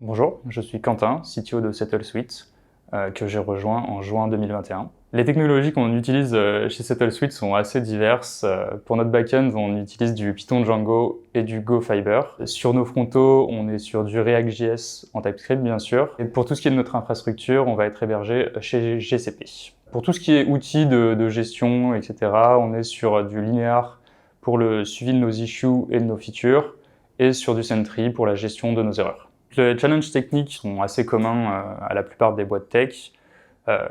Bonjour, je suis Quentin, CTO de SettleSuite, que j'ai rejoint en juin 2021. Les technologies qu'on utilise chez SettleSuite sont assez diverses. Pour notre backend, on utilise du Python Django et du Go Fiber. Sur nos frontaux, on est sur du React.js en TypeScript, bien sûr. Et pour tout ce qui est de notre infrastructure, on va être hébergé chez GCP. Pour tout ce qui est outils de gestion, etc., on est sur du Linear pour le suivi de nos issues et de nos features, et sur du Sentry pour la gestion de nos erreurs. Les challenges techniques sont assez communs à la plupart des boîtes tech.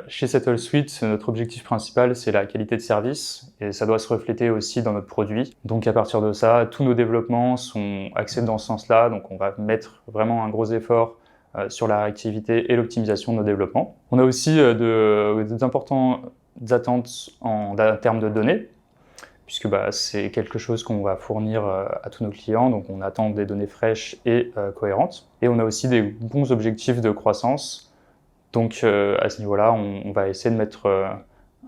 Chez SettleSuite, notre objectif principal, c'est la qualité de service et ça doit se refléter aussi dans notre produit. Donc à partir de ça, tous nos développements sont axés dans ce sens-là. Donc on va mettre vraiment un gros effort sur la réactivité et l'optimisation de nos développements. On a aussi d'importantes attentes en termes de données, puisque c'est quelque chose qu'on va fournir à tous nos clients, donc on attend des données fraîches et cohérentes. Et on a aussi des bons objectifs de croissance, donc à ce niveau-là, on va essayer de mettre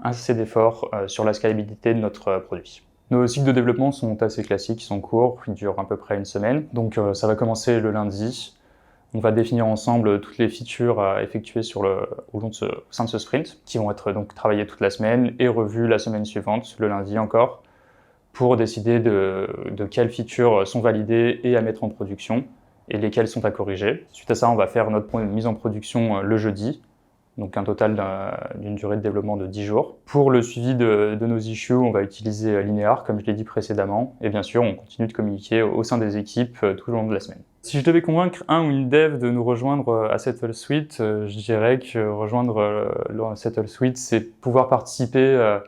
assez d'efforts sur la scalabilité de notre produit. Nos cycles de développement sont assez classiques, ils sont courts, ils durent à peu près une semaine, donc ça va commencer le lundi. On va définir ensemble toutes les features à effectuer au sein de ce sprint, qui vont être donc travaillées toute la semaine et revues la semaine suivante, le lundi encore, pour décider de quelles features sont validées et à mettre en production et lesquelles sont à corriger. Suite à ça, on va faire notre mise en production le jeudi, donc un total d'une durée de développement de 10 jours. Pour le suivi de nos issues, on va utiliser Linear, comme je l'ai dit précédemment, et bien sûr, on continue de communiquer au sein des équipes tout au long de la semaine. Si je devais convaincre un ou une dev de nous rejoindre à SettleSuite, je dirais que rejoindre SettleSuite, c'est pouvoir participer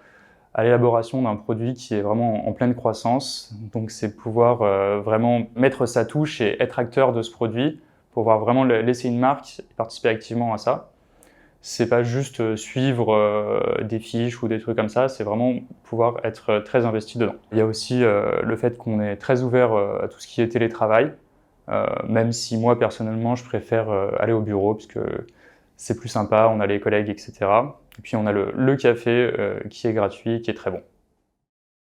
à l'élaboration d'un produit qui est vraiment en pleine croissance. Donc c'est pouvoir vraiment mettre sa touche et être acteur de ce produit, pouvoir vraiment laisser une marque et participer activement à ça. C'est pas juste suivre des fiches ou des trucs comme ça, c'est vraiment pouvoir être très investi dedans. Il y a aussi le fait qu'on est très ouvert à tout ce qui est télétravail, même si moi personnellement je préfère aller au bureau parce que c'est plus sympa, on a les collègues, etc. Et puis on a le café qui est gratuit, qui est très bon.